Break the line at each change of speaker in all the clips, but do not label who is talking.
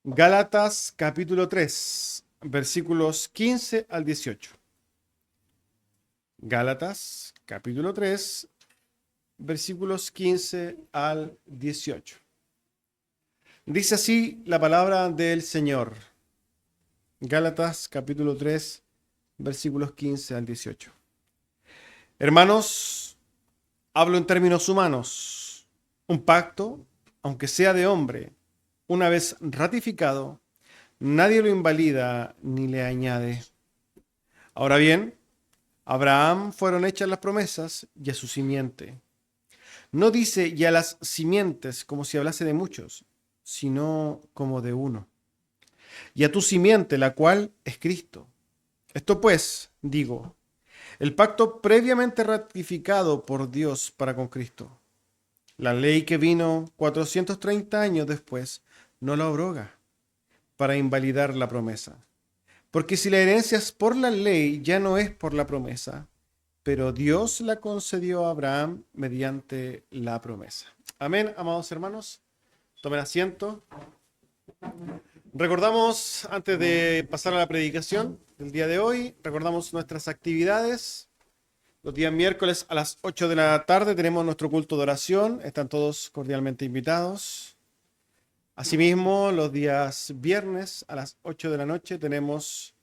Gálatas capítulo 3, versículos 15 al 18. Gálatas capítulo 3, versículos 15 al 18. Dice así la palabra del Señor. Gálatas capítulo 3, versículos 15 al 18. Hermanos, hablo en términos humanos. Un pacto, aunque sea de hombre, una vez ratificado, nadie lo invalida ni le añade. Ahora bien, a Abraham fueron hechas las promesas y a su simiente. No dice y a las simientes como si hablase de muchos, sino como de uno. Y a tu simiente, la cual es Cristo. Esto pues, digo, el pacto previamente ratificado por Dios para con Cristo. La ley que vino 430 años después no la abroga para invalidar la promesa. Porque si la herencia es por la ley, ya no es por la promesa, pero Dios la concedió a Abraham mediante la promesa. Amén, amados hermanos. Tomen asiento. Recordamos, antes de pasar a la predicación del día de hoy, recordamos nuestras actividades. Los días miércoles a las 8 de la tarde tenemos nuestro culto de oración. Están todos cordialmente invitados. Asimismo, los días viernes a las 8 de la noche tenemos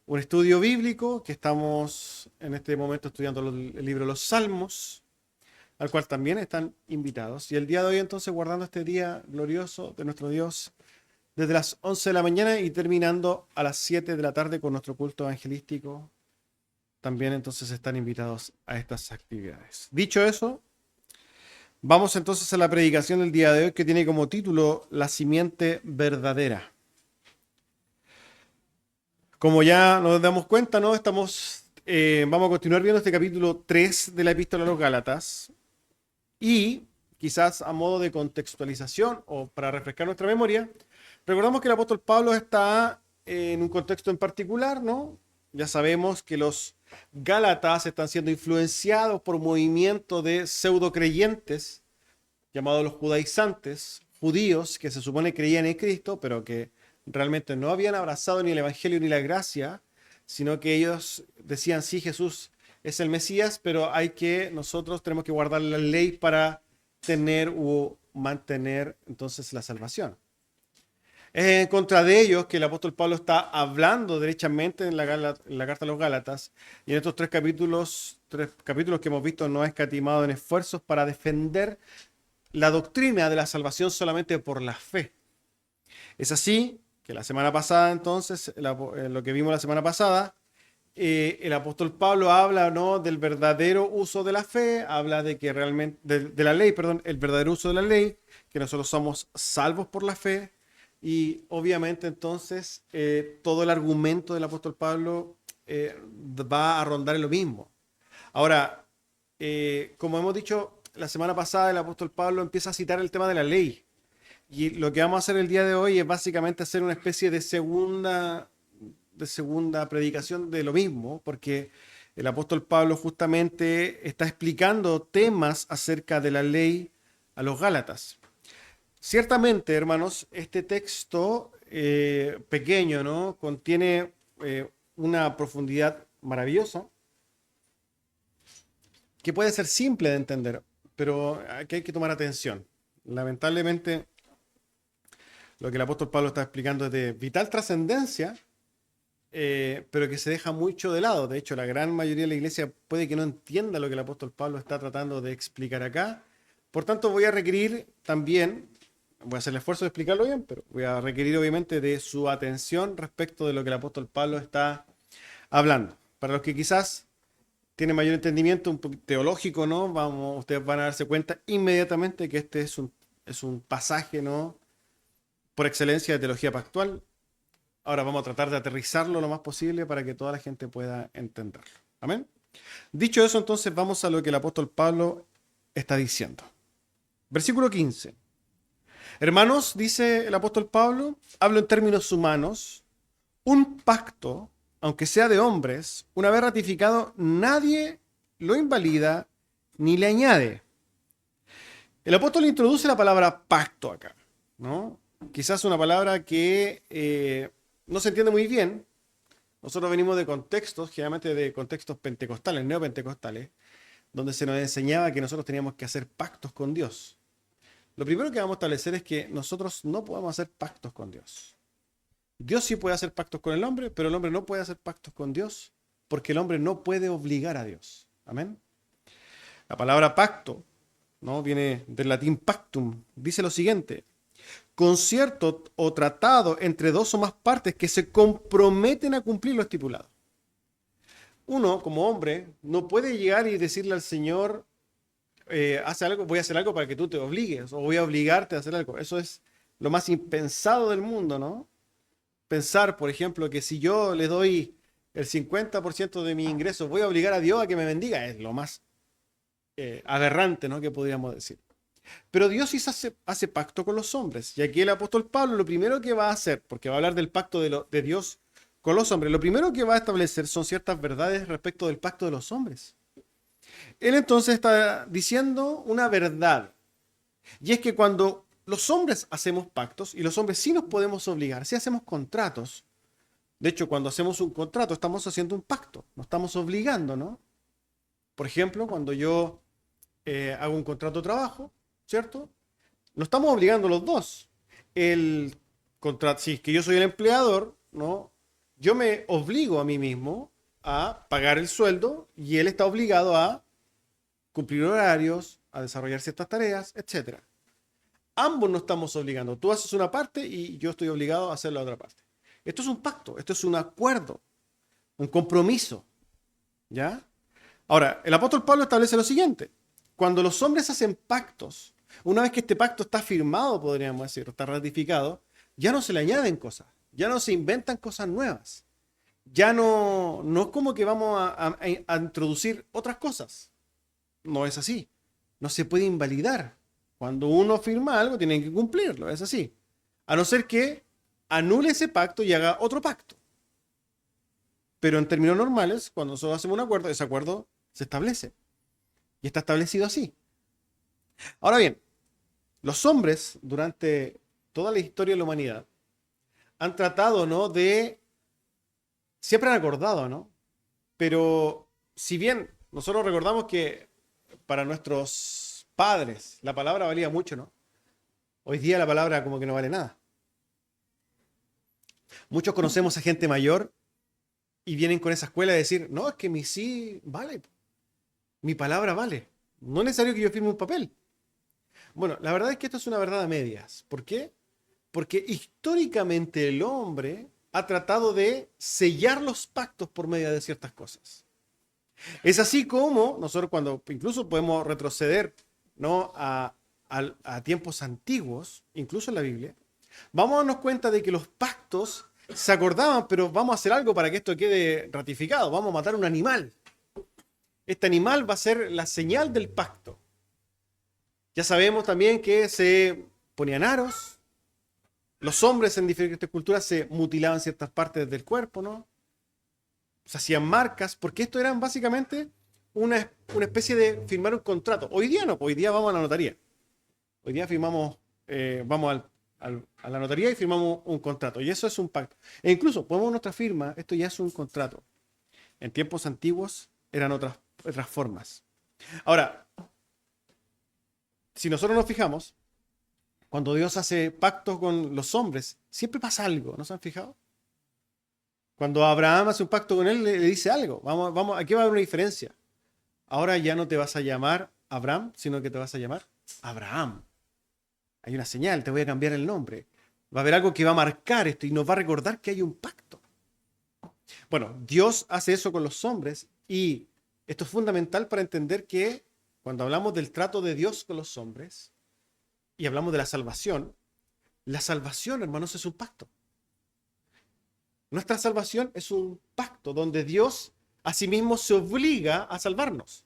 un estudio bíblico que estamos en este momento estudiando el libro de los Salmos, al cual también están invitados. Y el día de hoy entonces guardando este día glorioso de nuestro Dios desde las 11 de la mañana y terminando a las 7 de la tarde con nuestro culto evangelístico. También entonces están invitados a estas actividades. Dicho eso, vamos entonces a la predicación del día de hoy que tiene como título La simiente verdadera. Como ya nos damos cuenta, ¿no? Vamos a continuar viendo este capítulo 3 de la Epístola a los Gálatas. Y quizás a modo de contextualización o para refrescar nuestra memoria, recordamos que el apóstol Pablo está en un contexto en particular, ¿no? Ya sabemos que los Gálatas están siendo influenciados por un movimiento de pseudo creyentes llamados los judaizantes, judíos que se supone creían en Cristo, pero que realmente no habían abrazado ni el Evangelio ni la gracia, sino que ellos decían, sí, Jesús es el Mesías, pero nosotros tenemos que guardar la ley para tener o mantener entonces la salvación. Es en contra de ellos que el apóstol Pablo está hablando derechamente en la carta a los Gálatas, y en estos tres capítulos que hemos visto no ha escatimado en esfuerzos para defender la doctrina de la salvación solamente por la fe. Es así que la semana pasada, entonces, lo que vimos la semana pasada, el apóstol Pablo habla, ¿no?, del verdadero uso de la fe, habla de que realmente, de la ley, perdón, el verdadero uso de la ley, que nosotros somos salvos por la fe, y obviamente entonces todo el argumento del apóstol Pablo va a rondar en lo mismo. Ahora, como hemos dicho, la semana pasada el apóstol Pablo empieza a citar el tema de la ley. Y lo que vamos a hacer el día de hoy es básicamente hacer una especie de segunda predicación de lo mismo, porque el apóstol Pablo justamente está explicando temas acerca de la ley a los Gálatas. Ciertamente, hermanos, este texto pequeño, ¿no?, contiene una profundidad maravillosa que puede ser simple de entender, pero aquí hay que tomar atención. Lamentablemente, lo que el apóstol Pablo está explicando es de vital trascendencia, pero que se deja mucho de lado. De hecho, la gran mayoría de la iglesia puede que no entienda lo que el apóstol Pablo está tratando de explicar acá. Por tanto, voy a requerir también, voy a hacer el esfuerzo de explicarlo bien, pero voy a requerir obviamente de su atención respecto de lo que el apóstol Pablo está hablando. Para los que quizás tienen mayor entendimiento un poco teológico, ¿no? Ustedes van a darse cuenta inmediatamente que este es un pasaje, ¿no?, por excelencia de teología pactual. Ahora vamos a tratar de aterrizarlo lo más posible para que toda la gente pueda entenderlo. Amén. Dicho eso, entonces vamos a lo que el apóstol Pablo está diciendo. Versículo 15. Hermanos, dice el apóstol Pablo, hablo en términos humanos, un pacto, aunque sea de hombres, una vez ratificado, nadie lo invalida ni le añade. El apóstol introduce la palabra pacto acá, ¿no? quizás una palabra que no se entiende muy bien. Nosotros venimos de contextos, generalmente de contextos pentecostales, neopentecostales, donde se nos enseñaba que nosotros teníamos que hacer pactos con Dios. Lo primero que vamos a establecer es que nosotros no podemos hacer pactos con Dios. Dios sí puede hacer pactos con el hombre, pero el hombre no puede hacer pactos con Dios porque el hombre no puede obligar a Dios. Amén. La palabra pacto, ¿no? Viene del latín pactum. Dice lo siguiente: concierto o tratado entre dos o más partes que se comprometen a cumplir lo estipulado. Uno, como hombre, no puede llegar y decirle al Señor, hace algo, voy a hacer algo para que tú te obligues, o voy a obligarte a hacer algo. Eso es lo más impensado del mundo, ¿no? Pensar, por ejemplo, que si yo le doy el 50% de mi ingreso, voy a obligar a Dios a que me bendiga, es lo más aberrante, ¿no? Que podríamos decir. Pero Dios sí hace pacto con los hombres. Y aquí el apóstol Pablo lo primero que va a hacer, porque va a hablar del pacto de Dios con los hombres, lo primero que va a establecer son ciertas verdades respecto del pacto de los hombres. Él entonces está diciendo una verdad. Y es que cuando los hombres hacemos pactos, y los hombres sí nos podemos obligar, sí hacemos contratos. De hecho, cuando hacemos un contrato, estamos haciendo un pacto, nos estamos obligando, ¿no? Por ejemplo, cuando yo hago un contrato de trabajo, ¿cierto? Nos estamos obligando los dos. El contrato, si es que yo soy el empleador, ¿no? Yo me obligo a mí mismo a pagar el sueldo y él está obligado a cumplir horarios, a desarrollar ciertas tareas, etcétera. Ambos nos estamos obligando. Tú haces una parte y yo estoy obligado a hacer la otra parte. Esto es un pacto, esto es un acuerdo, un compromiso, ¿ya? Ahora, el apóstol Pablo establece lo siguiente: cuando los hombres hacen pactos, una vez que este pacto está firmado, podríamos decir, está ratificado, ya no se le añaden cosas, ya no se inventan cosas nuevas, ya no es como que vamos a introducir otras cosas. No es así. No se puede invalidar. Cuando uno firma algo, tiene que cumplirlo, es así. A no ser que anule ese pacto y haga otro pacto. Pero en términos normales, cuando nosotros hacemos un acuerdo, ese acuerdo se establece. Y está establecido así. Ahora bien, los hombres, durante toda la historia de la humanidad, han tratado, ¿no? Siempre han acordado, ¿no? Pero si bien nosotros recordamos que para nuestros padres la palabra valía mucho, ¿no? Hoy día la palabra como que no vale nada. Muchos conocemos a gente mayor y vienen con esa escuela de decir, no, es que mi sí vale, mi palabra vale. No es necesario que yo firme un papel. Bueno, la verdad es que esto es una verdad a medias. ¿Por qué? Porque históricamente el hombre ha tratado de sellar los pactos por medio de ciertas cosas. Es así como nosotros cuando incluso podemos retroceder, ¿no? a tiempos antiguos, incluso en la Biblia, vamos a darnos cuenta de que los pactos se acordaban, pero vamos a hacer algo para que esto quede ratificado. Vamos a matar un animal. Este animal va a ser la señal del pacto. Ya sabemos también que se ponían aros. Los hombres en diferentes culturas se mutilaban ciertas partes del cuerpo, ¿no? Se hacían marcas, porque esto eran básicamente una especie de firmar un contrato. Hoy día no, hoy día vamos a la notaría. Hoy día firmamos, vamos a la notaría y firmamos un contrato. Y eso es un pacto. E incluso ponemos nuestra firma, esto ya es un contrato. En tiempos antiguos eran otras formas. Ahora, si nosotros nos fijamos, cuando Dios hace pactos con los hombres, siempre pasa algo, ¿no se han fijado? Cuando Abraham hace un pacto con él, le dice algo. Aquí va a haber una diferencia. Ahora ya no te vas a llamar Abraham, sino que te vas a llamar Abraham. Hay una señal, te voy a cambiar el nombre. Va a haber algo que va a marcar esto y nos va a recordar que hay un pacto. Bueno, Dios hace eso con los hombres y esto es fundamental para entender que cuando hablamos del trato de Dios con los hombres y hablamos de la salvación, hermanos, es un pacto. Nuestra salvación es un pacto donde Dios a sí mismo se obliga a salvarnos.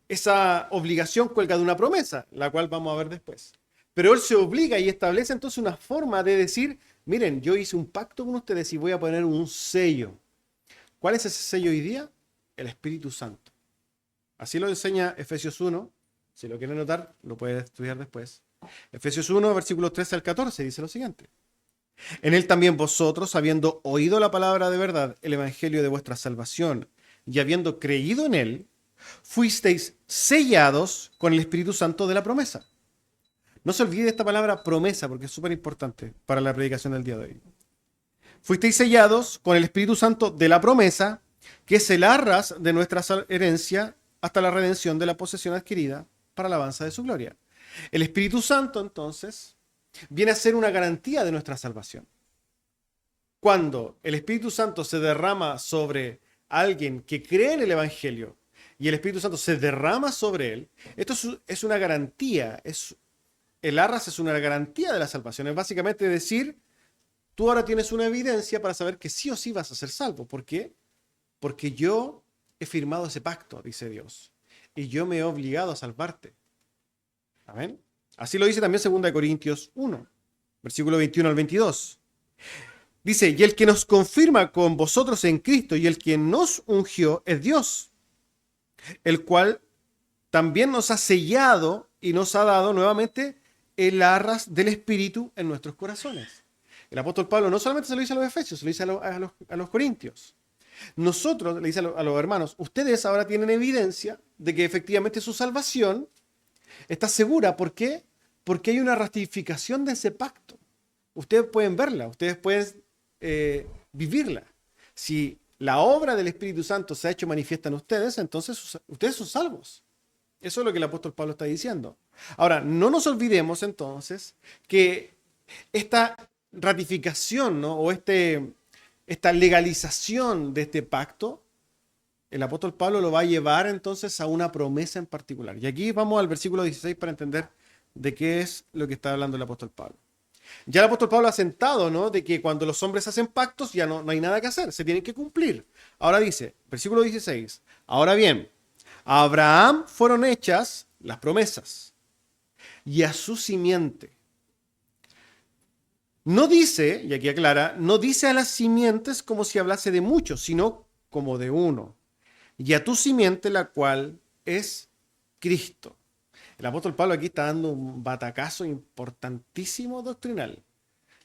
Esa obligación cuelga de una promesa, la cual vamos a ver después. Pero Él se obliga y establece entonces una forma de decir, miren, yo hice un pacto con ustedes y voy a poner un sello. ¿Cuál es ese sello hoy día? El Espíritu Santo. Así lo enseña Efesios 1. Si lo quieren notar, lo pueden estudiar después. Efesios 1, versículos 13 al 14, dice lo siguiente. En él también vosotros, habiendo oído la palabra de verdad, el evangelio de vuestra salvación, y habiendo creído en él, fuisteis sellados con el Espíritu Santo de la promesa. No se olvide esta palabra promesa, porque es súper importante para la predicación del día de hoy. Fuisteis sellados con el Espíritu Santo de la promesa, que es el arras de nuestra herencia hasta la redención de la posesión adquirida para la alabanza de su gloria. El Espíritu Santo, entonces, viene a ser una garantía de nuestra salvación. Cuando el Espíritu Santo se derrama sobre alguien que cree en el Evangelio y el Espíritu Santo se derrama sobre él, esto es una garantía, el arras es una garantía de la salvación. Es básicamente decir, tú ahora tienes una evidencia para saber que sí o sí vas a ser salvo. ¿Por qué? Porque yo he firmado ese pacto, dice Dios, y yo me he obligado a salvarte. ¿Amén? Así lo dice también 2 Corintios 1, versículo 21 al 22. Dice, y el que nos confirma con vosotros en Cristo y el que nos ungió es Dios, el cual también nos ha sellado y nos ha dado nuevamente el arras del Espíritu en nuestros corazones. El apóstol Pablo no solamente se lo dice a los efesios, se lo dice a los corintios. Nosotros, le dice a los hermanos, ustedes ahora tienen evidencia de que efectivamente su salvación está segura. ¿Por qué? Porque hay una ratificación de ese pacto. Ustedes pueden verla, ustedes pueden vivirla. Si la obra del Espíritu Santo se ha hecho manifiesta en ustedes, entonces ustedes son salvos. Eso es lo que el apóstol Pablo está diciendo. Ahora, no nos olvidemos entonces que esta ratificación, ¿no? O esta legalización de este pacto, el apóstol Pablo lo va a llevar entonces a una promesa en particular. Y aquí vamos al versículo 16 para entender de qué es lo que está hablando el apóstol Pablo. Ya el apóstol Pablo ha sentado, ¿no? De que cuando los hombres hacen pactos ya no hay nada que hacer, se tienen que cumplir. Ahora dice, versículo 16, ahora bien, a Abraham fueron hechas las promesas y a su simiente. No dice, y aquí aclara, no dice a las simientes como si hablase de muchos, sino como de uno. Y a tu simiente, la cual es Cristo. El apóstol Pablo aquí está dando un batacazo importantísimo doctrinal.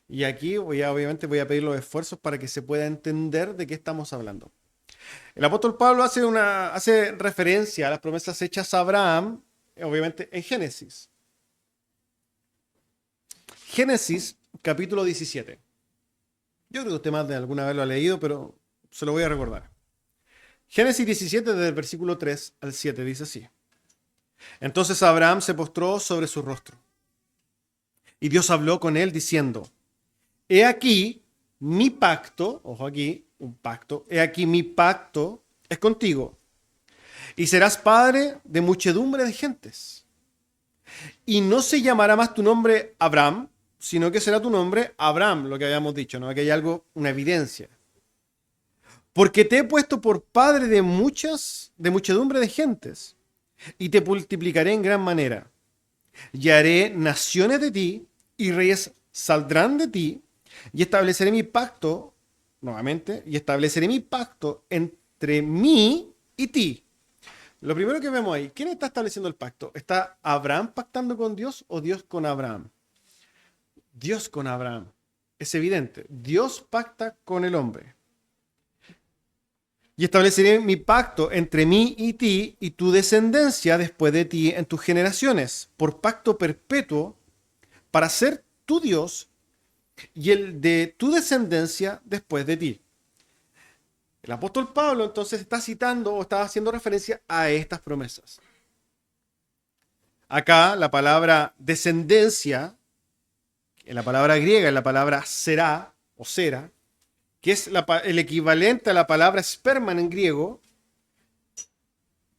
Y aquí obviamente voy a pedir los esfuerzos para que se pueda entender de qué estamos hablando. El apóstol Pablo hace referencia a las promesas hechas a Abraham, obviamente en Génesis. Génesis, capítulo 17. Yo creo que usted más de alguna vez lo ha leído, pero se lo voy a recordar. Génesis 17, desde el versículo 3 al 7, dice así. Entonces Abraham se postró sobre su rostro. Y Dios habló con él diciendo, he aquí mi pacto, ojo aquí, un pacto, he aquí mi pacto es contigo, y serás padre de muchedumbre de gentes. Y no se llamará más tu nombre Abraham, sino que será tu nombre Abraham, lo que habíamos dicho, ¿no? Aquí hay algo, una evidencia. Porque te he puesto por padre de muchedumbre de gentes, y te multiplicaré en gran manera. Y haré naciones de ti, y reyes saldrán de ti, y estableceré mi pacto, nuevamente, y estableceré mi pacto entre mí y ti. Lo primero que vemos ahí, ¿quién está estableciendo el pacto? ¿Está Abraham pactando con Dios o Dios con Abraham? Dios con Abraham. Es evidente, Dios pacta con el hombre. Y estableceré mi pacto entre mí y ti y tu descendencia después de ti en tus generaciones, por pacto perpetuo, para ser tu Dios y el de tu descendencia después de ti. El apóstol Pablo entonces está citando o está haciendo referencia a estas promesas. Acá la palabra descendencia, en la palabra griega, en la palabra será o sera, que es el equivalente a la palabra esperman en griego,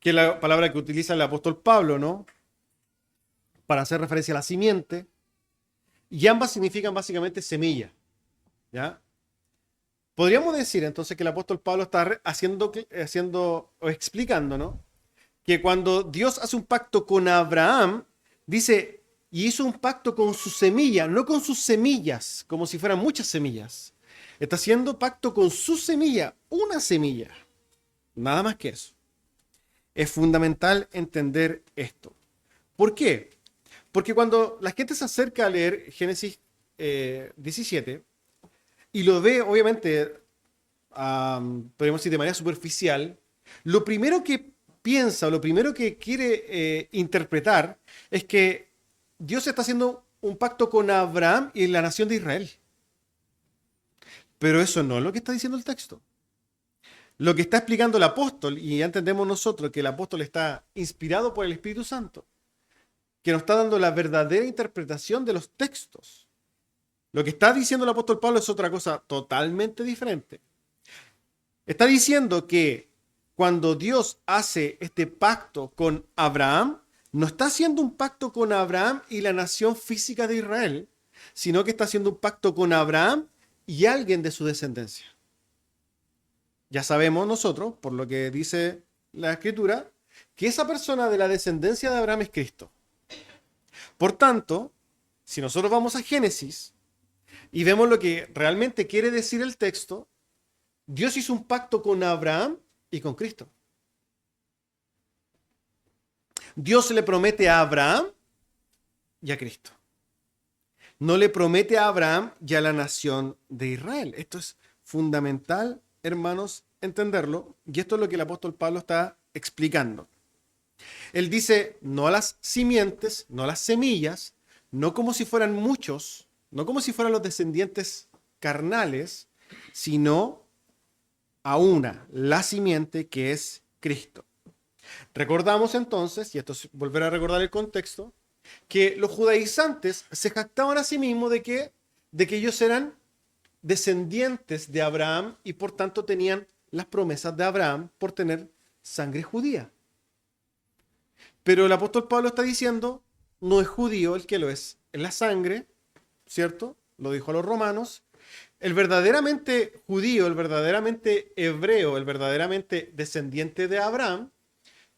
que es la palabra que utiliza el apóstol Pablo, ¿no? Para hacer referencia a la simiente. Y ambas significan básicamente semilla, ¿ya? Podríamos decir entonces que el apóstol Pablo está haciendo o explicando, ¿no? Que cuando Dios hace un pacto con Abraham, dice, y hizo un pacto con su semilla, no con sus semillas, como si fueran muchas semillas. Está haciendo pacto con su semilla, una semilla. Nada más que eso. Es fundamental entender esto. ¿Por qué? Porque cuando la gente se acerca a leer Génesis 17 y lo ve, obviamente, podemos decir de manera superficial, lo primero que piensa o lo primero que quiere interpretar es que Dios está haciendo un pacto con Abraham y la nación de Israel. Pero eso no es lo que está diciendo el texto. Lo que está explicando el apóstol, y ya entendemos nosotros que el apóstol está inspirado por el Espíritu Santo, que nos está dando la verdadera interpretación de los textos. Lo que está diciendo el apóstol Pablo es otra cosa totalmente diferente. Está diciendo que cuando Dios hace este pacto con Abraham, no está haciendo un pacto con Abraham y la nación física de Israel, sino que está haciendo un pacto con Abraham y alguien de su descendencia. Ya sabemos nosotros, por lo que dice la Escritura, que esa persona de la descendencia de Abraham es Cristo. Por tanto, si nosotros vamos a Génesis y vemos lo que realmente quiere decir el texto, Dios hizo un pacto con Abraham y con Cristo. Dios le promete a Abraham y a Cristo. No le promete a Abraham y a la nación de Israel. Esto es fundamental, hermanos, entenderlo. Y esto es lo que el apóstol Pablo está explicando. Él dice, no a las simientes, no a las semillas, no como si fueran muchos, no como si fueran los descendientes carnales, sino a una, la simiente que es Cristo. Recordamos entonces, y esto es volver a recordar el contexto, que los judaizantes se jactaban a sí mismos de que ellos eran descendientes de Abraham y por tanto tenían las promesas de Abraham por tener sangre judía. Pero el apóstol Pablo está diciendo, no es judío el que lo es en la sangre, ¿cierto? Lo dijo a los romanos. El verdaderamente judío, el verdaderamente hebreo, el verdaderamente descendiente de Abraham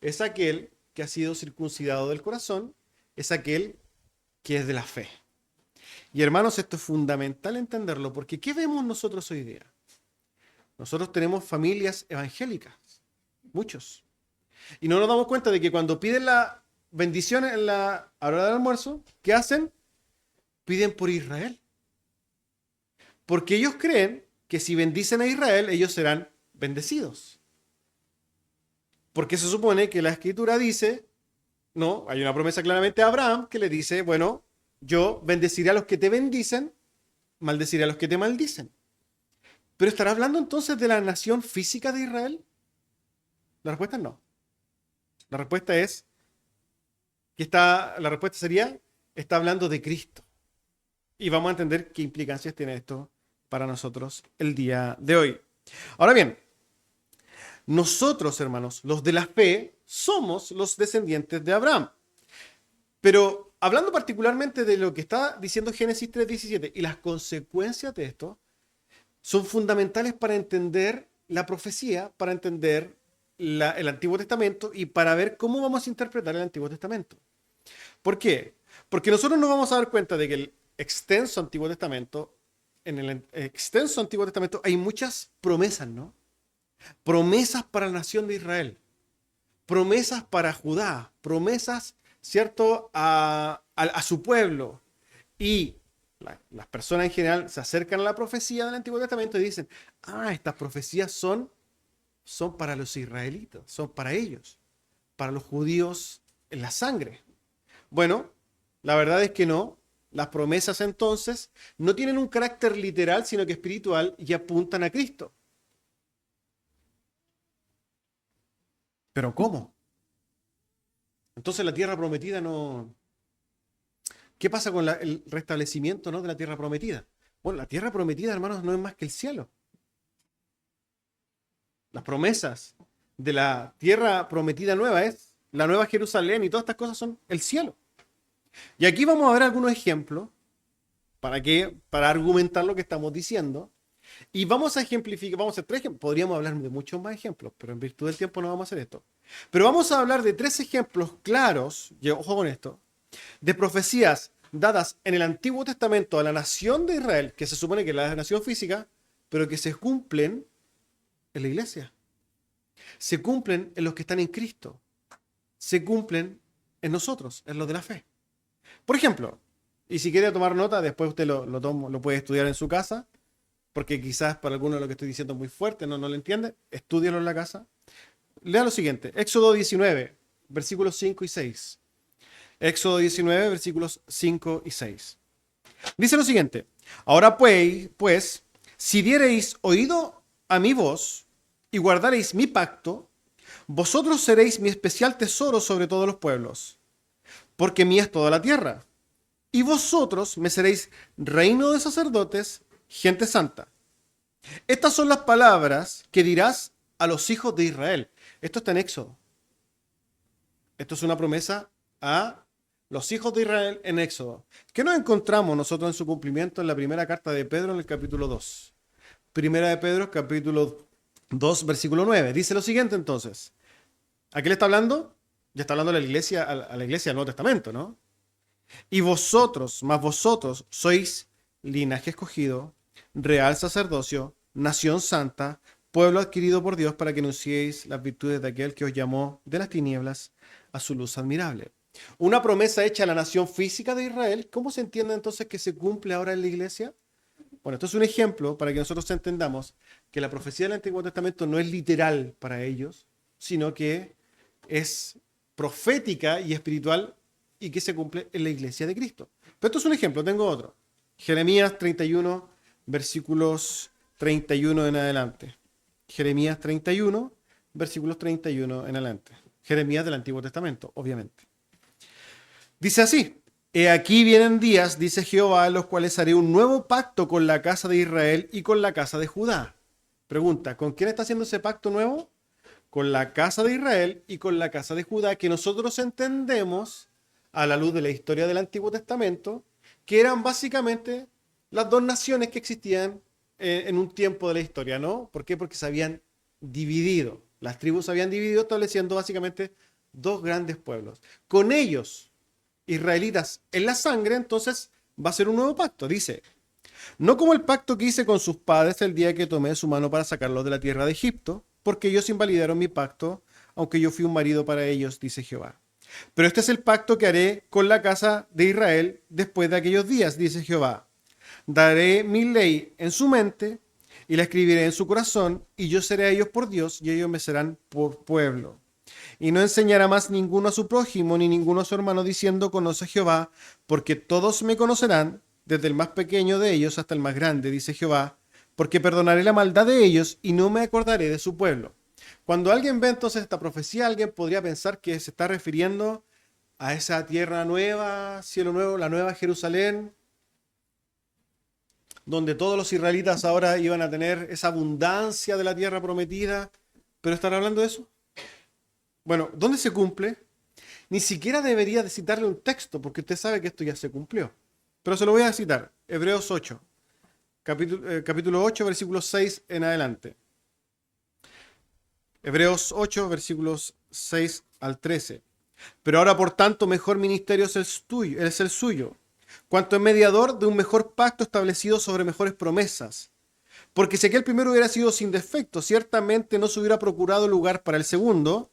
es aquel que ha sido circuncidado del corazón, es aquel que es de la fe. Y hermanos, esto es fundamental entenderlo, porque ¿qué vemos nosotros hoy día? Nosotros tenemos familias evangélicas, muchos. Y no nos damos cuenta de que cuando piden la bendición a la hora del almuerzo, ¿qué hacen? Piden por Israel. Porque ellos creen que si bendicen a Israel, ellos serán bendecidos. Porque se supone que la Escritura dice, no, hay una promesa claramente a Abraham que le dice, bueno, yo bendeciré a los que te bendicen, maldeciré a los que te maldicen. ¿Pero estará hablando entonces de la nación física de Israel? La respuesta es no. La respuesta es la respuesta sería, está hablando de Cristo. Y vamos a entender qué implicancias tiene esto para nosotros el día de hoy. Ahora bien, nosotros, hermanos, los de la fe, somos los descendientes de Abraham. Pero hablando particularmente de lo que está diciendo Génesis 3:17 y las consecuencias de esto, son fundamentales para entender la profecía, para entender el Antiguo Testamento y para ver cómo vamos a interpretar el Antiguo Testamento. ¿Por qué? Porque nosotros nos vamos a dar cuenta de que el extenso Antiguo Testamento, en el extenso Antiguo Testamento hay muchas promesas, ¿no? Promesas para la nación de Israel, promesas para Judá, promesas, ¿cierto?, a su pueblo. Y las personas en general se acercan a la profecía del Antiguo Testamento y dicen, estas profecías son para los israelitas, son para ellos, para los judíos en la sangre. Bueno, la verdad es que no. Las promesas entonces no tienen un carácter literal, sino que espiritual y apuntan a Cristo. ¿Pero cómo? Entonces la tierra prometida no... ¿Qué pasa con el restablecimiento, ¿no?, de la tierra prometida? Bueno, la tierra prometida, hermanos, no es más que el cielo. Las promesas de la tierra prometida nueva es la nueva Jerusalén y todas estas cosas son el cielo. Y aquí vamos a ver algunos ejemplos para argumentar lo que estamos diciendo. Y vamos a ejemplificar, vamos a hacer 3 ejemplos. Podríamos hablar de muchos más ejemplos, pero en virtud del tiempo no vamos a hacer esto. Pero vamos a hablar de 3 ejemplos claros, y ojo con esto, de profecías dadas en el Antiguo Testamento a la nación de Israel, que se supone que es la nación física, pero que se cumplen en la iglesia. Se cumplen en los que están en Cristo. Se cumplen en nosotros, en los de la fe. Por ejemplo, y si quiere tomar nota, después usted lo puede estudiar en su casa, porque quizás para alguno de lo que estoy diciendo es muy fuerte, no lo entiende, estúdialo en la casa. Lea lo siguiente, Éxodo 19, versículos 5 y 6. Éxodo 19, versículos 5 y 6. Dice lo siguiente, ahora pues, si diereis oído a mi voz y guardareis mi pacto, vosotros seréis mi especial tesoro sobre todos los pueblos, porque mía es toda la tierra. Y vosotros me seréis reino de sacerdotes, gente santa. Estas son las palabras que dirás a los hijos de Israel. Esto está en Éxodo. Esto es una promesa a los hijos de Israel en Éxodo. ¿Qué nos encontramos nosotros en su cumplimiento en la primera carta de Pedro en el capítulo 2? Primera de Pedro, capítulo 2, versículo 9. Dice lo siguiente entonces. ¿A qué le está hablando? Ya está hablando a la iglesia del Nuevo Testamento, ¿no? Y vosotros, más vosotros, sois linaje escogido, real sacerdocio, nación santa, pueblo adquirido por Dios para que anunciéis las virtudes de aquel que os llamó de las tinieblas a su luz admirable. Una promesa hecha a la nación física de Israel. ¿Cómo se entiende entonces que se cumple ahora en la iglesia? Bueno, esto es un ejemplo para que nosotros entendamos que la profecía del Antiguo Testamento no es literal para ellos, sino que es profética y espiritual y que se cumple en la iglesia de Cristo. Pero esto es un ejemplo, tengo otro. Jeremías 31, versículos 31 en adelante. Jeremías 31, versículos 31 en adelante. Jeremías del Antiguo Testamento, obviamente. Dice así, he aquí vienen días, dice Jehová, en los cuales haré un nuevo pacto con la casa de Israel y con la casa de Judá. Pregunta, ¿con quién está haciendo ese pacto nuevo? Con la casa de Israel y con la casa de Judá, que nosotros entendemos a la luz de la historia del Antiguo Testamento, que eran básicamente las dos naciones que existían en un tiempo de la historia, ¿no? ¿Por qué? Porque se habían dividido. Las tribus se habían dividido, estableciendo básicamente dos grandes pueblos. Con ellos, israelitas en la sangre, entonces va a ser un nuevo pacto. Dice, no como el pacto que hice con sus padres el día que tomé su mano para sacarlos de la tierra de Egipto, porque ellos invalidaron mi pacto, aunque yo fui un marido para ellos, dice Jehová. Pero este es el pacto que haré con la casa de Israel después de aquellos días, dice Jehová. Daré mi ley en su mente y la escribiré en su corazón, y yo seré a ellos por Dios, y ellos me serán por pueblo. Y no enseñará más ninguno a su prójimo, ni ninguno a su hermano, diciendo, conoce a Jehová, porque todos me conocerán, desde el más pequeño de ellos hasta el más grande, dice Jehová, porque perdonaré la maldad de ellos, y no me acordaré de su pueblo. Cuando alguien ve entonces esta profecía, alguien podría pensar que se está refiriendo a esa tierra nueva, cielo nuevo, la nueva Jerusalén, donde todos los israelitas ahora iban a tener esa abundancia de la tierra prometida. ¿Pero están hablando de eso? Bueno, ¿dónde se cumple? Ni siquiera debería de citarle un texto, porque usted sabe que esto ya se cumplió. Pero se lo voy a citar. Hebreos 8, capítulo 8, versículos 6 en adelante. Hebreos 8, versículos 6 al 13. Pero ahora, por tanto, mejor ministerio es el suyo, cuanto es mediador de un mejor pacto establecido sobre mejores promesas. Porque si aquel primero hubiera sido sin defecto, ciertamente no se hubiera procurado lugar para el segundo,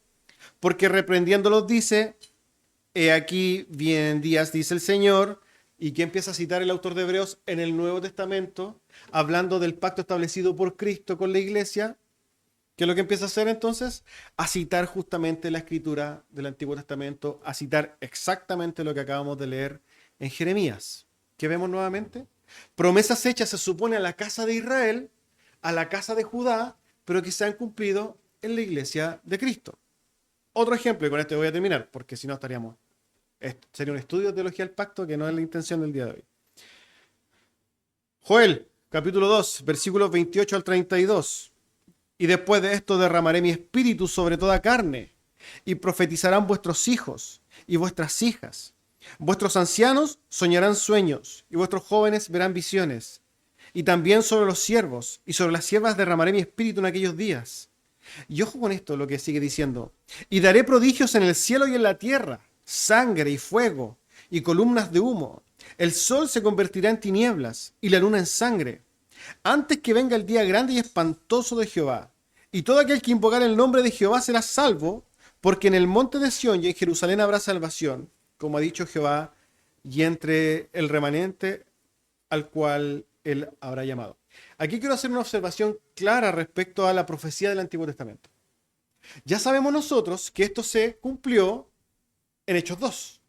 porque reprendiéndolos dice, he aquí vienen días, dice el Señor, y que empieza a citar el autor de Hebreos en el Nuevo Testamento, hablando del pacto establecido por Cristo con la iglesia. ¿Qué es lo que empieza a hacer entonces? A citar justamente la escritura del Antiguo Testamento, a citar exactamente lo que acabamos de leer en Jeremías. ¿Qué vemos nuevamente? Promesas hechas se supone a la casa de Israel, a la casa de Judá, pero que se han cumplido en la iglesia de Cristo. Otro ejemplo, y con esto voy a terminar, porque si no sería un estudio de teología del pacto que no es la intención del día de hoy. Joel, capítulo 2, versículos 28 al 32. Y después de esto derramaré mi espíritu sobre toda carne, y profetizarán vuestros hijos y vuestras hijas. Vuestros ancianos soñarán sueños, y vuestros jóvenes verán visiones. Y también sobre los siervos y sobre las siervas derramaré mi espíritu en aquellos días. Y ojo con esto, lo que sigue diciendo. Y daré prodigios en el cielo y en la tierra, sangre y fuego, y columnas de humo. El sol se convertirá en tinieblas, y la luna en sangre, antes que venga el día grande y espantoso de Jehová. Y todo aquel que invocar el nombre de Jehová será salvo, porque en el monte de Sión y en Jerusalén habrá salvación, como ha dicho Jehová y entre el remanente al cual él habrá llamado. Aquí quiero hacer una observación clara respecto a la profecía del Antiguo Testamento. Ya sabemos nosotros que esto se cumplió en Hechos 2.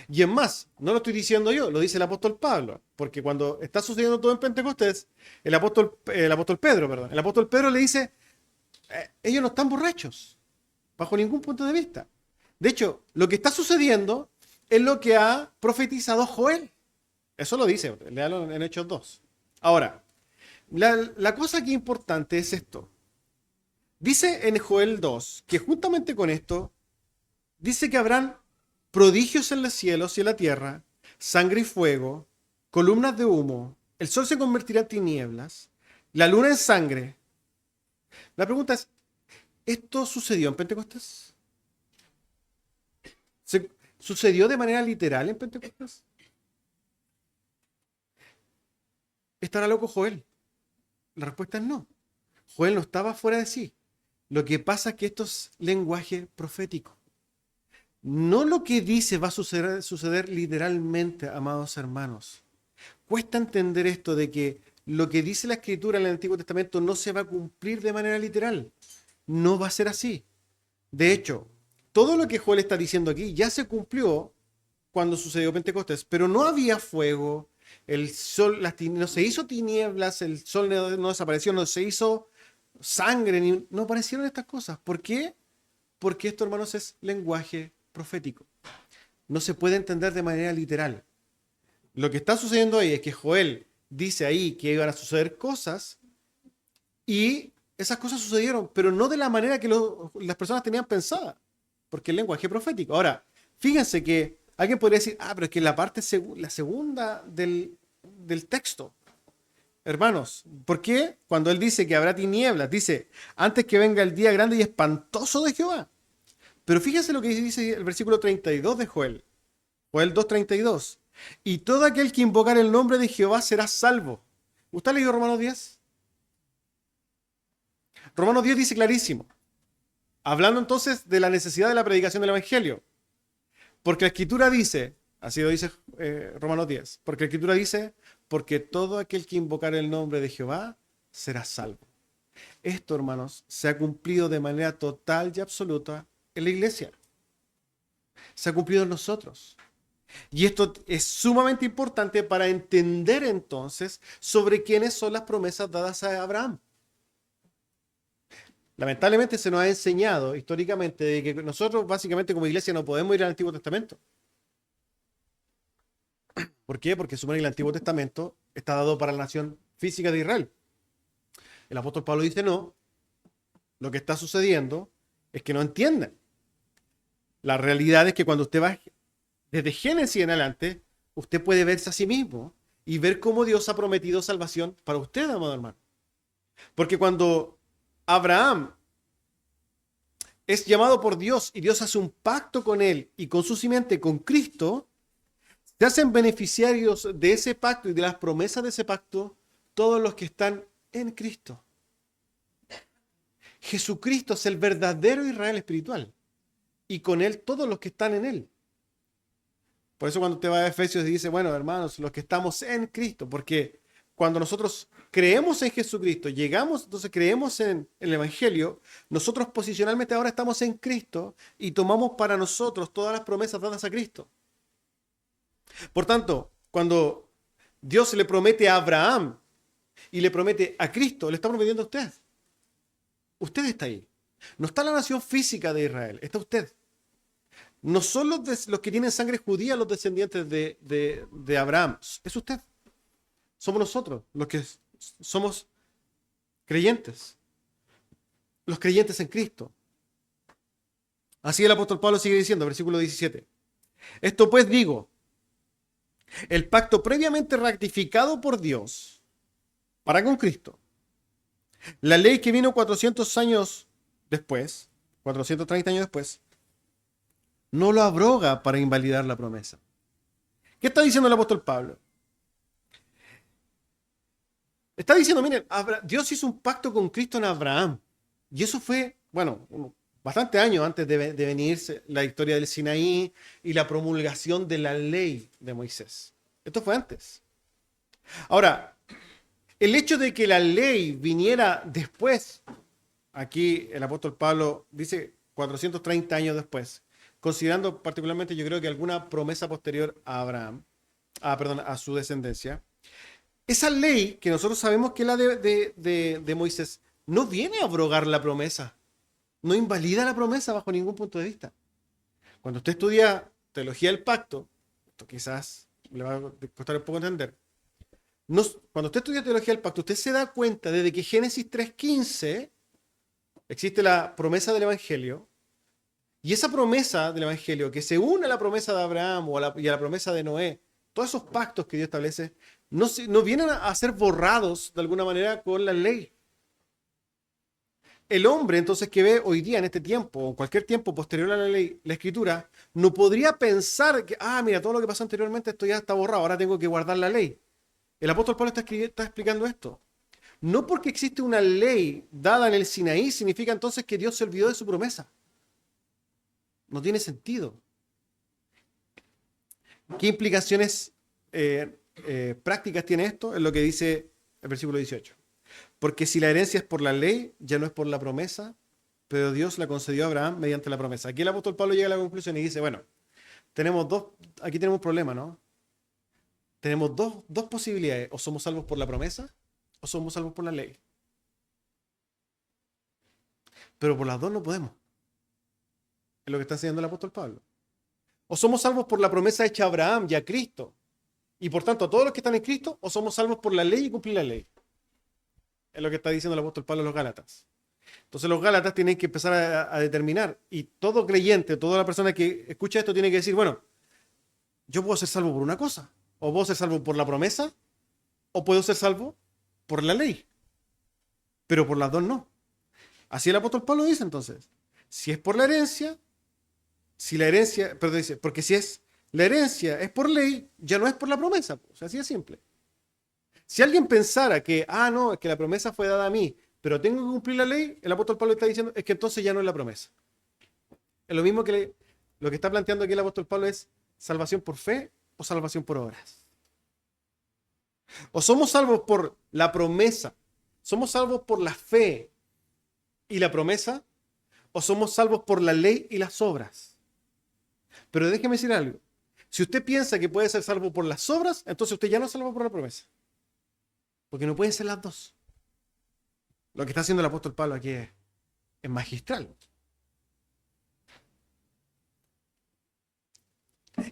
Y es más, no lo estoy diciendo yo, lo dice el apóstol Pablo, porque cuando está sucediendo todo en Pentecostés, el apóstol Pedro le dice, ellos no están borrachos, bajo ningún punto de vista. De hecho, lo que está sucediendo es lo que ha profetizado Joel. Eso lo dice, léalo en Hechos 2. Ahora, la cosa que es importante es esto. Dice en Joel 2 que juntamente con esto, dice que habrán prodigios en los cielos y en la tierra, sangre y fuego, columnas de humo, el sol se convertirá en tinieblas, la luna en sangre. La pregunta es, ¿esto sucedió en Pentecostés? ¿Sucedió de manera literal en Pentecostés? ¿Estará loco Joel? La respuesta es no. Joel no estaba fuera de sí. Lo que pasa es que esto es lenguaje profético. No lo que dice va a suceder literalmente, amados hermanos. Cuesta entender esto de que lo que dice la Escritura en el Antiguo Testamento no se va a cumplir de manera literal. No va a ser así. De hecho, todo lo que Joel está diciendo aquí ya se cumplió cuando sucedió Pentecostés, pero no había fuego, el sol, no se hizo tinieblas, el sol no desapareció, no se hizo sangre, no aparecieron estas cosas. ¿Por qué? Porque esto, hermanos, es lenguaje profético. No se puede entender de manera literal. Lo que está sucediendo ahí es que Joel dice ahí que iban a suceder cosas y esas cosas sucedieron, pero no de la manera que las personas tenían pensada, porque es lenguaje profético. Ahora, fíjense que alguien podría decir, pero es que la parte la segunda del texto. Hermanos, ¿por qué cuando él dice que habrá tinieblas? Dice, antes que venga el día grande y espantoso de Jehová. Pero fíjense lo que dice el versículo 32 de Joel. Joel 2:32. Y todo aquel que invocar el nombre de Jehová será salvo. ¿Usted ha leído Romanos 10? Romanos 10 dice clarísimo. Hablando entonces de la necesidad de la predicación del Evangelio. Porque la Escritura dice, así lo dice Romanos 10, porque la Escritura dice, porque todo aquel que invocar el nombre de Jehová será salvo. Esto, hermanos, se ha cumplido de manera total y absoluta en la iglesia. Se ha cumplido en nosotros. Y esto es sumamente importante para entender entonces sobre quiénes son las promesas dadas a Abraham. Lamentablemente se nos ha enseñado históricamente de que nosotros básicamente como iglesia no podemos ir al Antiguo Testamento. ¿Por qué? Porque supone que el Antiguo Testamento está dado para la nación física de Israel. El apóstol Pablo dice no, lo que está sucediendo es que no entienden. La realidad es que cuando usted va desde Génesis en adelante, usted puede verse a sí mismo y ver cómo Dios ha prometido salvación para usted, amado hermano. Porque cuando Abraham es llamado por Dios y Dios hace un pacto con él y con su simiente, con Cristo, se hacen beneficiarios de ese pacto y de las promesas de ese pacto todos los que están en Cristo. Jesucristo es el verdadero Israel espiritual y con él todos los que están en él. Por eso cuando usted va a Efesios y dice, bueno, hermanos, los que estamos en Cristo, porque cuando nosotros creemos en Jesucristo, llegamos, entonces creemos en el Evangelio, nosotros posicionalmente ahora estamos en Cristo y tomamos para nosotros todas las promesas dadas a Cristo. Por tanto, cuando Dios le promete a Abraham y le promete a Cristo, le está prometiendo a usted. Usted está ahí. No está la nación física de Israel, está usted. No son los que tienen sangre judía los descendientes de Abraham, es usted. Somos nosotros los que somos creyentes. Los creyentes en Cristo. Así el apóstol Pablo sigue diciendo, versículo 17. Esto pues digo, el pacto previamente ratificado por Dios para con Cristo. La ley que vino 400 años después, 430 años después, no lo abroga para invalidar la promesa. ¿Qué está diciendo el apóstol Pablo? Está diciendo, miren, Dios hizo un pacto con Cristo en Abraham. Y eso fue, bueno, uno bastante años antes de venirse la historia del Sinaí y la promulgación de la ley de Moisés. Esto fue antes. Ahora, el hecho de que la ley viniera después, aquí el apóstol Pablo dice 430 años después, considerando particularmente yo creo que alguna promesa posterior a Abraham, perdón, a su descendencia, esa ley que nosotros sabemos que es la de Moisés, no viene a abrogar la promesa, no invalida la promesa bajo ningún punto de vista. Cuando usted estudia teología del pacto, esto quizás le va a costar un poco entender, cuando usted estudia teología del pacto, usted se da cuenta desde que Génesis 3:15 existe la promesa del Evangelio, y esa promesa del Evangelio que se une a la promesa de Abraham y a la promesa de Noé, todos esos pactos que Dios establece, no vienen a ser borrados de alguna manera con la ley. El hombre entonces que ve hoy día en este tiempo o cualquier tiempo posterior a la ley, la escritura, no podría pensar que, mira, todo lo que pasó anteriormente esto ya está borrado, ahora tengo que guardar la ley. El apóstol Pablo está explicando esto. No porque existe una ley dada en el Sinaí significa entonces que Dios se olvidó de su promesa. No tiene sentido. ¿Qué implicaciones prácticas tiene esto? Es lo que dice el versículo 18. Porque si la herencia es por la ley, ya no es por la promesa, pero Dios la concedió a Abraham mediante la promesa. Aquí el apóstol Pablo llega a la conclusión y dice, bueno, aquí tenemos un problema, ¿no? Tenemos dos posibilidades, o somos salvos por la promesa, o somos salvos por la ley. Pero por las dos no podemos. Es lo que está enseñando el apóstol Pablo. O somos salvos por la promesa hecha a Abraham y a Cristo, y por tanto a todos los que están en Cristo, o somos salvos por la ley y cumplir la ley. Es lo que está diciendo el apóstol Pablo a los Gálatas. Entonces los Gálatas tienen que empezar a determinar, y todo creyente, toda la persona que escucha esto tiene que decir, bueno, yo puedo ser salvo por una cosa, o puedo ser salvo por la promesa, o puedo ser salvo por la ley. Pero por las dos no. Así el apóstol Pablo dice entonces, si es por la herencia, perdón, dice, porque si es la herencia es por ley, ya no es por la promesa. O sea, así de simple. Si alguien pensara que, no, es que la promesa fue dada a mí, pero tengo que cumplir la ley, el apóstol Pablo está diciendo, es que entonces ya no es la promesa. Es lo mismo que lo que está planteando aquí el apóstol Pablo es salvación por fe o salvación por obras. O somos salvos por la promesa, somos salvos por la fe y la promesa, o somos salvos por la ley y las obras. Pero déjeme decir algo. Si usted piensa que puede ser salvo por las obras, entonces usted ya no es salvo por la promesa. Porque no pueden ser las dos. Lo que está haciendo el apóstol Pablo aquí es magistral.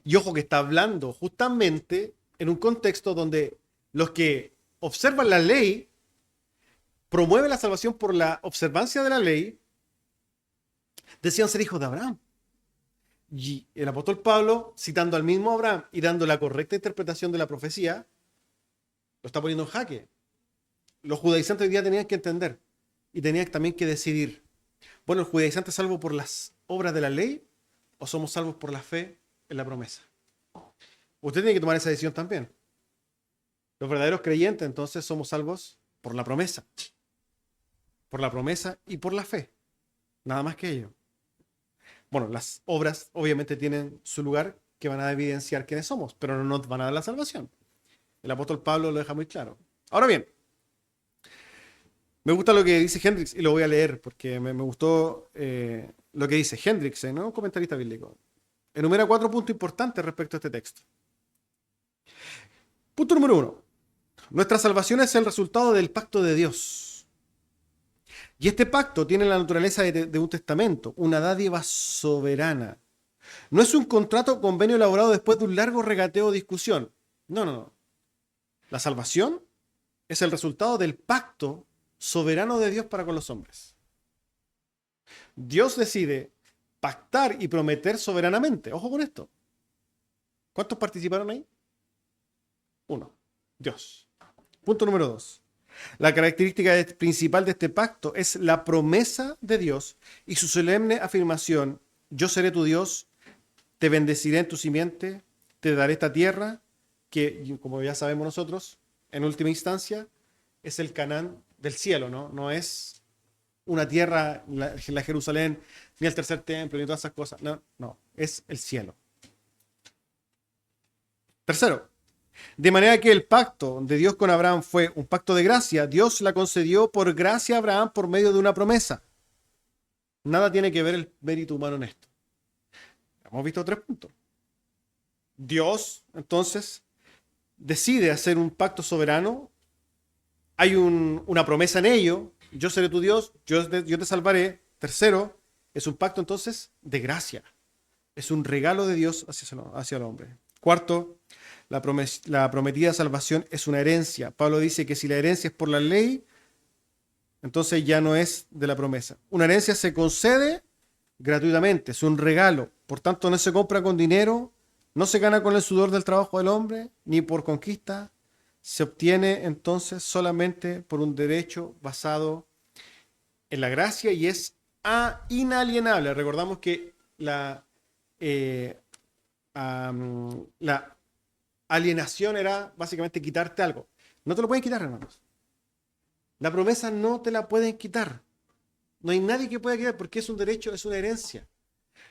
Y ojo que está hablando justamente en un contexto donde los que observan la ley promueven la salvación por la observancia de la ley, decían ser hijos de Abraham. Y el apóstol Pablo, citando al mismo Abraham y dando la correcta interpretación de la profecía, lo está poniendo en jaque. Los judaizantes hoy día tenían que entender y tenían también que decidir. Bueno, ¿el judaizante es salvo por las obras de la ley o somos salvos por la fe en la promesa? Usted tiene que tomar esa decisión también. Los verdaderos creyentes entonces somos salvos por la promesa. Por la promesa y por la fe. Nada más que ello. Bueno, las obras obviamente tienen su lugar que van a evidenciar quiénes somos, pero no nos van a dar la salvación. El apóstol Pablo lo deja muy claro. Ahora bien, me gusta lo que dice Hendricks y lo voy a leer porque me gustó lo que dice Hendricks, ¿no? Un comentarista bíblico. Enumera 4 puntos importantes respecto a este texto. Punto número 1. Nuestra salvación es el resultado del pacto de Dios. Y este pacto tiene la naturaleza de un testamento, una dádiva soberana. No es un contrato o convenio elaborado después de un largo regateo o discusión. No. La salvación es el resultado del pacto soberano de Dios para con los hombres. Dios decide pactar y prometer soberanamente. Ojo con esto. ¿Cuántos participaron ahí? 1. Dios. Punto número 2. La característica principal de este pacto es la promesa de Dios y su solemne afirmación: yo seré tu Dios, te bendeciré en tu simiente, te daré esta tierra, que como ya sabemos nosotros, en última instancia, es el Canaán del cielo, ¿no? No es una tierra, la Jerusalén, ni el tercer templo, ni todas esas cosas. No, no, es el cielo. Tercero, de manera que el pacto de Dios con Abraham fue un pacto de gracia, Dios la concedió por gracia a Abraham por medio de una promesa. Nada tiene que ver el mérito humano en esto. Hemos visto 3 puntos. Dios, entonces, decide hacer un pacto soberano. Hay una promesa en ello. Yo seré tu Dios, yo te salvaré. Tercero, es un pacto entonces de gracia. Es un regalo de Dios hacia el hombre. Cuarto, la prometida salvación es una herencia. Pablo dice que si la herencia es por la ley, entonces ya no es de la promesa. Una herencia se concede gratuitamente, es un regalo. Por tanto, no se compra con dinero, no se gana con el sudor del trabajo del hombre, ni por conquista. Se obtiene entonces solamente por un derecho basado en la gracia y es inalienable. Recordamos que la alienación era básicamente quitarte algo. No te lo pueden quitar, hermanos. La promesa no te la pueden quitar. No hay nadie que pueda quitar porque es un derecho, es una herencia.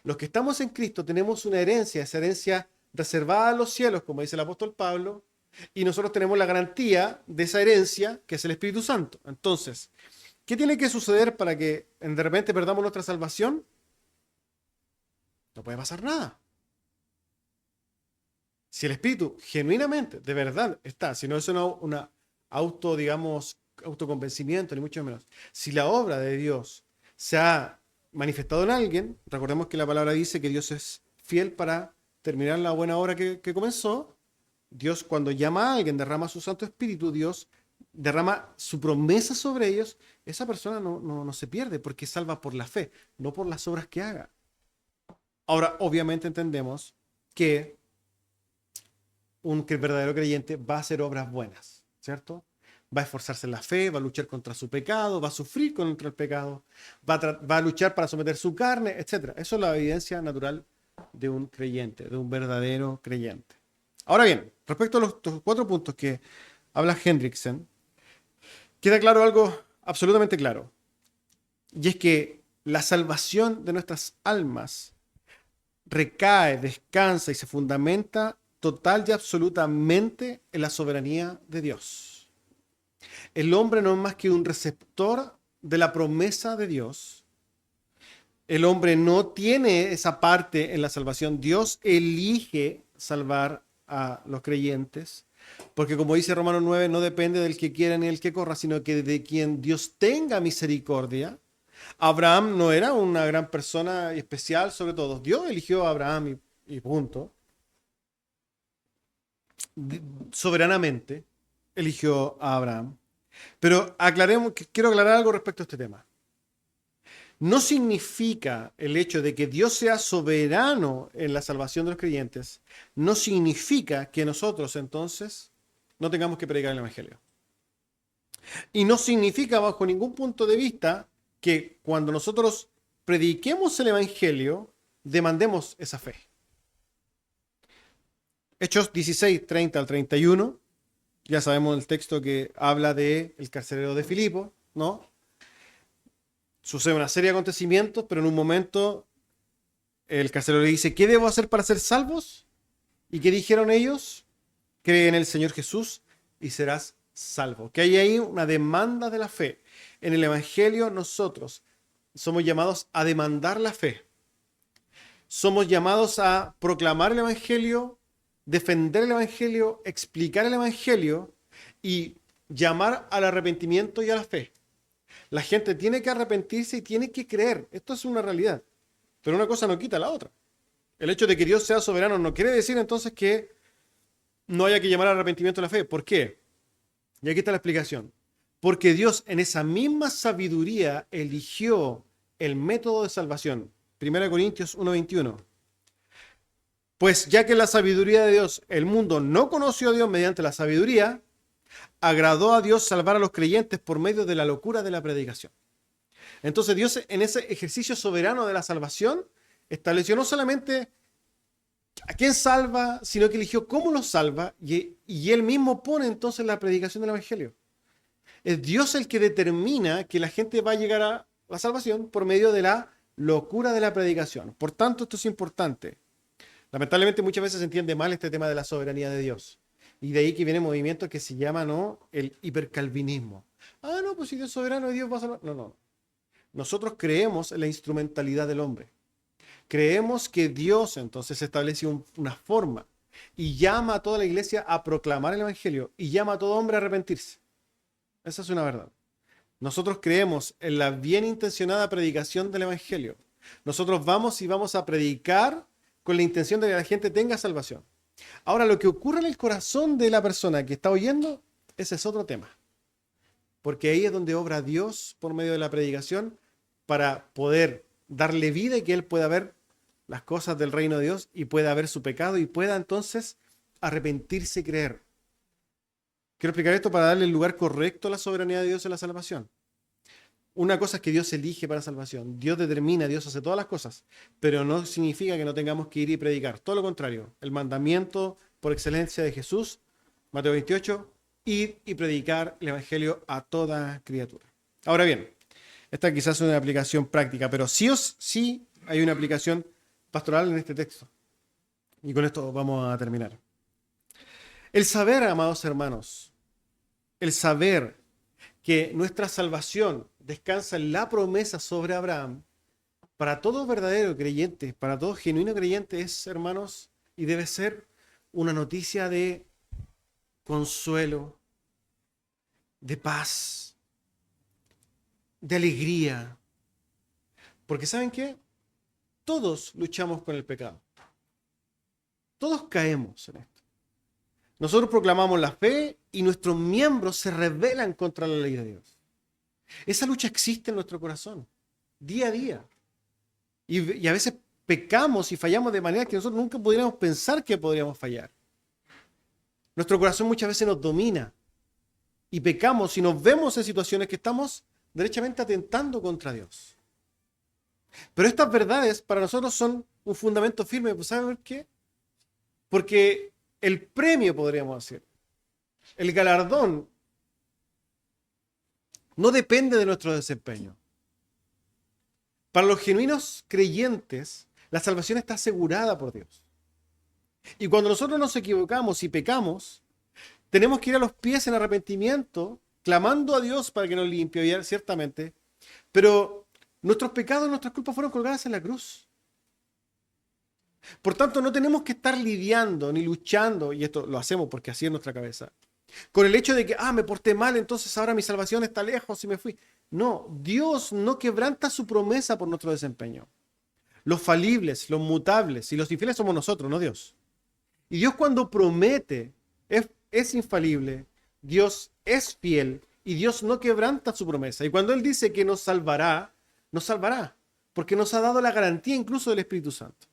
Los que estamos en Cristo tenemos una herencia, esa herencia reservada a los cielos, como dice el apóstol Pablo, y nosotros tenemos la garantía de esa herencia, que es el Espíritu Santo. Entonces, ¿qué tiene que suceder para que de repente perdamos nuestra salvación? No puede pasar nada. Si el Espíritu genuinamente, de verdad está, si no es una autoconvencimiento, ni mucho menos, si la obra de Dios se ha manifestado en alguien, recordemos que la palabra dice que Dios es fiel para terminar la buena obra que comenzó. Dios, cuando llama a alguien, derrama su Santo Espíritu, Dios derrama su promesa sobre ellos. Esa persona no se pierde porque es salva por la fe, no por las obras que haga. Ahora, obviamente entendemos que un verdadero creyente va a hacer obras buenas, ¿cierto? Va a esforzarse en la fe, va a luchar contra su pecado, va a sufrir contra el pecado, va a luchar para someter su carne, etc. Eso es la evidencia natural de un creyente, de un verdadero creyente. Ahora bien, respecto a los 4 puntos que habla Hendrickson, queda claro algo absolutamente claro. Y es que la salvación de nuestras almas recae, descansa y se fundamenta total y absolutamente en la soberanía de Dios. El hombre no es más que un receptor de la promesa de Dios. El hombre no tiene esa parte en la salvación. Dios elige salvar a los creyentes, porque como dice Romanos 9, no depende del que quiera ni del que corra, sino que de quien Dios tenga misericordia. Abraham no era una gran persona especial sobre todos. Dios eligió a Abraham y punto. Soberanamente eligió a Abraham. Pero quiero aclarar algo respecto a este tema. No significa el hecho de que Dios sea soberano en la salvación de los creyentes, no significa que nosotros entonces no tengamos que predicar el Evangelio. Y no significa bajo ningún punto de vista que cuando nosotros prediquemos el Evangelio, demandemos esa fe. Hechos 16, 30 al 31, ya sabemos el texto que habla del carcelero de Filipo, ¿no? Sucede una serie de acontecimientos, pero en un momento el carcelero le dice, ¿qué debo hacer para ser salvos? ¿Y qué dijeron ellos? Cree en el Señor Jesús y serás salvo. Que hay ahí una demanda de la fe. En el Evangelio nosotros somos llamados a demandar la fe. Somos llamados a proclamar el Evangelio, defender el Evangelio, explicar el Evangelio y llamar al arrepentimiento y a la fe. La gente tiene que arrepentirse y tiene que creer. Esto es una realidad. Pero una cosa no quita la otra. El hecho de que Dios sea soberano no quiere decir entonces que no haya que llamar al arrepentimiento y a la fe. ¿Por qué? Y aquí está la explicación. Porque Dios en esa misma sabiduría eligió el método de salvación. 1 Corintios 1:21. Pues ya que la sabiduría de Dios, el mundo no conoció a Dios mediante la sabiduría, agradó a Dios salvar a los creyentes por medio de la locura de la predicación. Entonces Dios en ese ejercicio soberano de la salvación estableció no solamente a quién salva, sino que eligió cómo los salva y Él mismo pone entonces la predicación del Evangelio. Es Dios el que determina que la gente va a llegar la salvación por medio de la locura de la predicación. Por tanto, esto es importante. Lamentablemente muchas veces se entiende mal este tema de la soberanía de Dios. Y de ahí que viene un movimiento que se llama, ¿no?, el hipercalvinismo. Ah, no, pues si Dios es soberano, Dios va a salvar. No, no. Nosotros creemos en la instrumentalidad del hombre. Creemos que Dios entonces establece una forma y llama a toda la iglesia a proclamar el Evangelio y llama a todo hombre a arrepentirse. Esa es una verdad. Nosotros creemos en la bien intencionada predicación del Evangelio. Nosotros vamos y vamos a predicar con la intención de que la gente tenga salvación. Ahora, lo que ocurre en el corazón de la persona que está oyendo, ese es otro tema. Porque ahí es donde obra Dios por medio de la predicación para poder darle vida y que él pueda ver las cosas del reino de Dios y pueda ver su pecado y pueda entonces arrepentirse y creer. Quiero explicar esto para darle el lugar correcto a la soberanía de Dios en la salvación. Una cosa es que Dios elige para salvación. Dios determina, Dios hace todas las cosas, pero no significa que no tengamos que ir y predicar. Todo lo contrario, el mandamiento por excelencia de Jesús, Mateo 28, ir y predicar el Evangelio a toda criatura. Ahora bien, esta quizás es una aplicación práctica, pero sí hay una aplicación pastoral en este texto. Y con esto vamos a terminar. El saber, amados hermanos, el saber que nuestra salvación descansa en la promesa sobre Abraham, para todo verdadero creyente, para todo genuino creyente es, hermanos, y debe ser una noticia de consuelo, de paz, de alegría. Porque ¿saben qué? Todos luchamos con el pecado. Todos caemos en esto. Nosotros proclamamos la fe y nuestros miembros se rebelan contra la ley de Dios. Esa lucha existe en nuestro corazón, día a día. Y a veces pecamos y fallamos de manera que nosotros nunca podríamos pensar que podríamos fallar. Nuestro corazón muchas veces nos domina y pecamos y nos vemos en situaciones que estamos derechamente atentando contra Dios. Pero estas verdades para nosotros son un fundamento firme. ¿Pues saben por qué? Porque el premio, podríamos decir, el galardón, no depende de nuestro desempeño. Para los genuinos creyentes, la salvación está asegurada por Dios. Y cuando nosotros nos equivocamos y pecamos, tenemos que ir a los pies en arrepentimiento, clamando a Dios para que nos limpie, ciertamente. Pero nuestros pecados, nuestras culpas fueron colgadas en la cruz. Por tanto, no tenemos que estar lidiando ni luchando, y esto lo hacemos porque así es nuestra cabeza, con el hecho de que, me porté mal, entonces ahora mi salvación está lejos y me fui. No, Dios no quebranta su promesa por nuestro desempeño. Los falibles, los mutables y los infieles somos nosotros, no Dios. Y Dios cuando promete es infalible, Dios es fiel y Dios no quebranta su promesa. Y cuando Él dice que nos salvará, porque nos ha dado la garantía incluso del Espíritu Santo.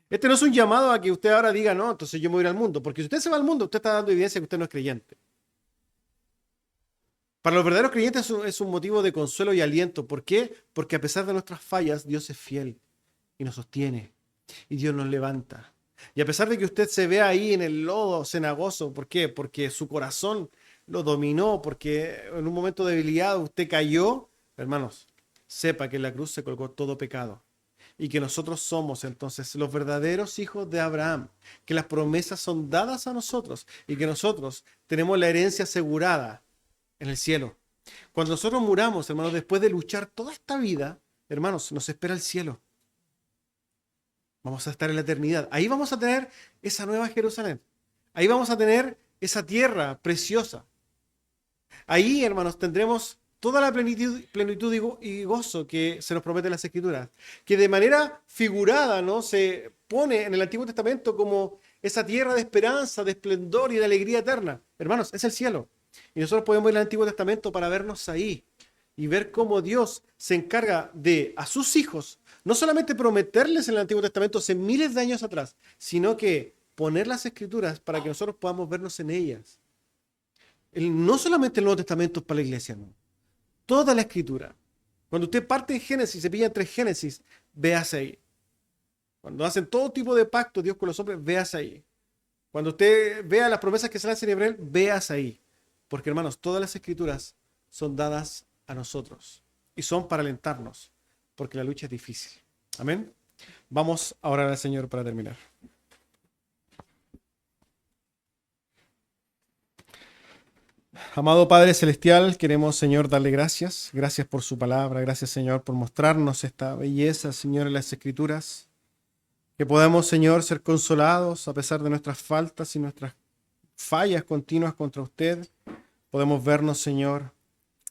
Este no es un llamado a que usted ahora diga, no, entonces yo me voy a ir al mundo. Porque si usted se va al mundo, usted está dando evidencia que usted no es creyente. Para los verdaderos creyentes es un motivo de consuelo y aliento. ¿Por qué? Porque a pesar de nuestras fallas, Dios es fiel y nos sostiene. Y Dios nos levanta. Y a pesar de que usted se vea ahí en el lodo cenagoso, ¿por qué? Porque su corazón lo dominó, porque en un momento de debilidad usted cayó. Hermanos, sepa que en la cruz se colgó todo pecado. Y que nosotros somos entonces los verdaderos hijos de Abraham, que las promesas son dadas a nosotros y que nosotros tenemos la herencia asegurada en el cielo. Cuando nosotros muramos, hermanos, después de luchar toda esta vida, hermanos, nos espera el cielo. Vamos a estar en la eternidad. Ahí vamos a tener esa nueva Jerusalén. Ahí vamos a tener esa tierra preciosa. Ahí, hermanos, tendremos toda la plenitud y gozo que se nos promete en las Escrituras, que de manera figurada, ¿no?, se pone en el Antiguo Testamento como esa tierra de esperanza, de esplendor y de alegría eterna. Hermanos, es el cielo. Y nosotros podemos ir al Antiguo Testamento para vernos ahí y ver cómo Dios se encarga de, a sus hijos, no solamente prometerles en el Antiguo Testamento hace miles de años atrás, sino que poner las Escrituras para que nosotros podamos vernos en ellas. No solamente el Nuevo Testamento es para la iglesia, no. Toda la Escritura. Cuando usted parte en Génesis, se pilla 3 Génesis, véase ahí. Cuando hacen todo tipo de pacto Dios con los hombres, véase ahí. Cuando usted vea las promesas que se le hacen en Hebreo, véase ahí. Porque, hermanos, todas las Escrituras son dadas a nosotros. y son para alentarnos, porque la lucha es difícil. Amén. Vamos a orar al Señor para terminar. Amado Padre Celestial, queremos, Señor, darle gracias. Gracias por su palabra. Gracias, Señor, por mostrarnos esta belleza, Señor, en las Escrituras. Que podamos, Señor, ser consolados a pesar de nuestras faltas y nuestras fallas continuas contra usted. Podemos vernos, Señor,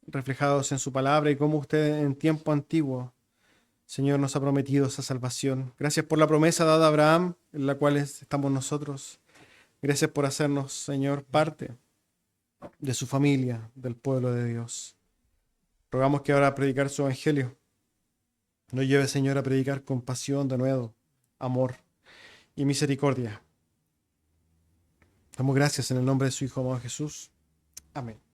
reflejados en su palabra y cómo usted en tiempo antiguo, Señor, nos ha prometido esa salvación. Gracias por la promesa dada a Abraham, en la cual estamos nosotros. Gracias por hacernos, Señor, parte de su familia, del pueblo de Dios. Rogamos que ahora a predicar su evangelio nos lleve, Señor, a predicar con pasión, de nuevo, amor y misericordia. Damos gracias en el nombre de su Hijo amado Jesús. Amén.